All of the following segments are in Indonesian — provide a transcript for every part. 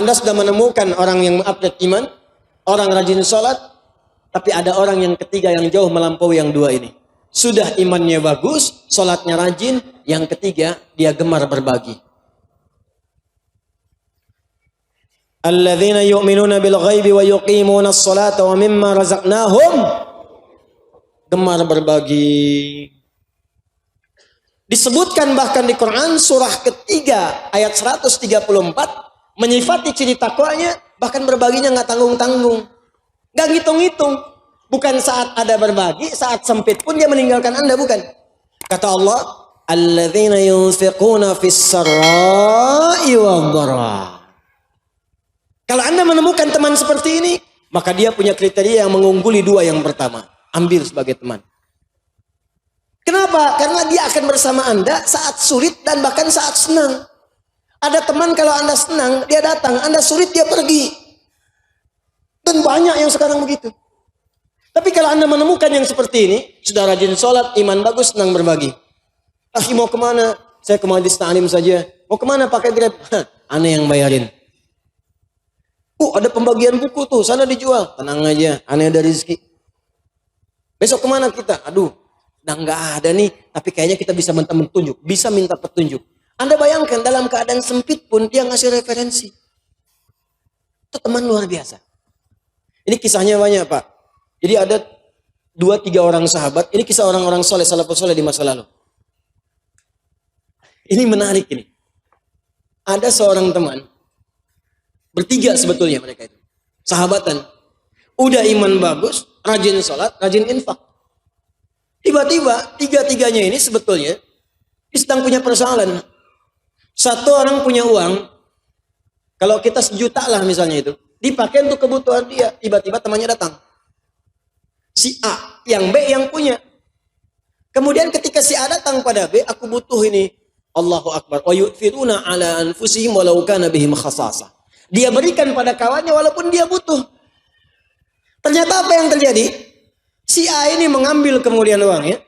Anda sudah menemukan orang yang mengupgrade iman, orang rajin sholat, tapi ada orang yang ketiga yang jauh melampaui yang dua ini. Sudah imannya bagus, sholatnya rajin, yang ketiga dia gemar berbagi. Alladzina yu'minuna bil ghaibi wa yuqimuna as-salata wa mimma razaqnahum, gemar berbagi. Disebutkan bahkan di Quran surah ketiga ayat 134 menyifati ciri takwanya, bahkan berbaginya nggak tanggung-tanggung, nggak ngitung-ngitung. Bukan saat ada berbagi, saat sempit pun dia meninggalkan Anda, bukan. Kata Allah, alladzina yunfiquna fis sarra'i wad-dharra. Kalau Anda menemukan teman seperti ini, maka dia punya kriteria yang mengungguli dua yang pertama. Ambil sebagai teman. Kenapa? Karena dia akan bersama Anda saat sulit dan bahkan saat senang. Ada teman kalau Anda senang, dia datang. Anda sulit, dia pergi. Dan banyak yang sekarang begitu. Tapi kalau Anda menemukan yang seperti ini, sudah rajin sholat, iman bagus, senang berbagi. Akhi mau kemana? Saya ke majlis ta'lim saja. Mau kemana pakai Grab? Aneh yang bayarin. Ada pembagian buku tuh, sana dijual. Tenang aja, aneh ada rezeki. Besok kemana kita? Aduh, udah nggak ada nih. Tapi kayaknya kita bisa minta petunjuk, bisa minta petunjuk. Anda bayangkan dalam keadaan sempit pun dia ngasih referensi. Itu teman luar biasa. Ini kisahnya banyak, Pak. Jadi ada 2-3 orang sahabat. Ini kisah orang-orang soleh, salafus soleh di masa lalu. Ini menarik ini. Ada seorang teman. Bertiga sebetulnya mereka itu. Sahabatan. Udah iman bagus, rajin sholat, rajin infak. Tiba-tiba, tiga-tiganya ini sebetulnya sedang punya persoalan. Satu orang punya uang, kalau kita 1 juta lah misalnya itu, dipakai untuk kebutuhan dia. Tiba-tiba temannya datang. Si A, yang B yang punya. Kemudian ketika si A datang pada B, aku butuh ini. Allahu Akbar. Wa yu'thiruna ala anfusihim walau kana bihim khasasah. Dia berikan pada kawannya walaupun dia butuh. Ternyata apa yang terjadi? Si A ini mengambil kemudian uangnya.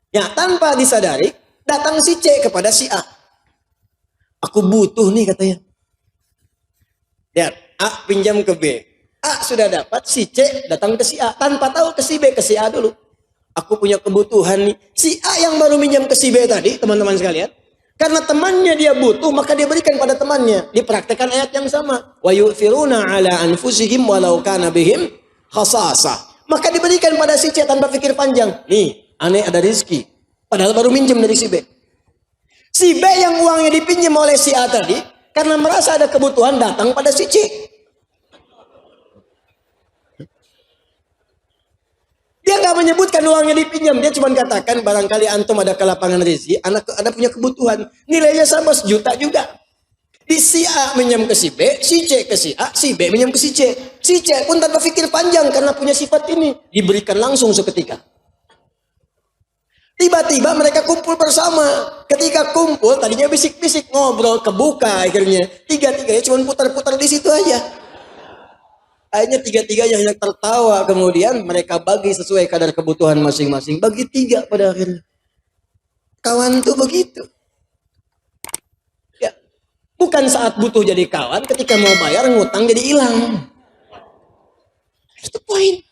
Ya, tanpa disadari, datang si C kepada si A. Aku butuh nih katanya. Lihat, A pinjam ke B. A sudah dapat, si C datang ke si A. Tanpa tahu ke si B, ke si A dulu. Aku punya kebutuhan nih. Si A yang baru minjam ke si B tadi, teman-teman sekalian. Karena temannya dia butuh, maka dia berikan pada temannya. Dipraktekkan ayat yang sama. Wa yu'thiruna ala anfusihim walau kana bihim khasasah. Maka diberikan pada si C tanpa pikir panjang. Nih, aneh ada rezeki. Padahal baru minjem dari si B. Si B yang uangnya dipinjam oleh si A tadi, karena merasa ada kebutuhan datang pada si C. Dia nggak menyebutkan uangnya dipinjam, dia cuma katakan barangkali antum ada kelapangan rezeki, ada punya kebutuhan, nilainya sama 1 juta juga. Di si A minjam ke si B, si C ke si A, si B minjam ke si C. Si C pun tanpa pikir panjang karena punya sifat ini, diberikan langsung seketika. Tiba-tiba mereka kumpul bersama. Ketika kumpul, tadinya bisik-bisik, ngobrol, kebuka akhirnya. Tiga-tiganya cuma putar-putar di situ aja. Akhirnya tiga-tiganya hanya tertawa. Kemudian mereka bagi sesuai kadar kebutuhan masing-masing. Bagi 3 pada akhirnya. Kawan tuh begitu. Ya, bukan saat butuh jadi kawan, ketika mau bayar ngutang jadi hilang. Itu poin.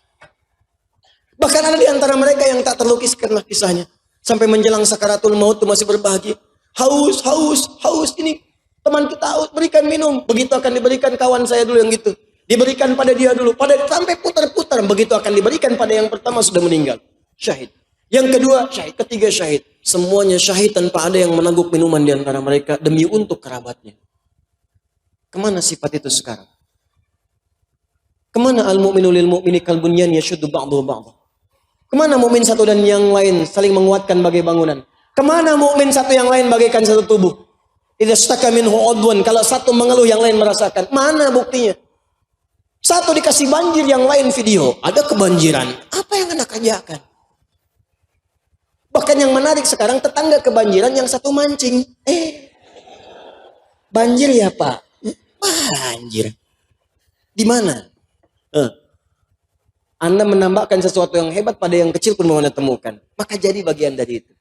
Bahkan ada di antara mereka yang tak terlukis karena kisahnya. Sampai menjelang sakaratul maut itu masih berbagi. Haus, haus, haus. Ini teman kita haus, berikan minum. Begitu akan diberikan kawan saya dulu yang gitu. Diberikan pada dia dulu. Sampai putar-putar. Begitu akan diberikan pada yang pertama sudah meninggal. Syahid. Yang kedua syahid. Ketiga syahid. Semuanya syahid tanpa ada yang menangguk minuman di antara mereka. Demi untuk kerabatnya. Kemana sifat itu sekarang? Kemana al-mu'minu lil mu'mini kal bunyan yashuddu ba'duhu ba'dahu? Kemana mukmin satu dan yang lain saling menguatkan bagai bangunan? Kemana mukmin satu yang lain bagaikan satu tubuh? Idza staka minhu udwan, kalau satu mengeluh yang lain merasakan. Mana buktinya? Satu dikasih banjir, yang lain video. Ada kebanjiran. Apa yang Anda kerjakan? Bahkan yang menarik sekarang, tetangga kebanjiran, yang satu mancing. Banjir ya Pak? Banjir. Di mana? Anda menambahkan sesuatu yang hebat pada yang kecil pun mau Anda temukan. Maka jadi bagian dari itu.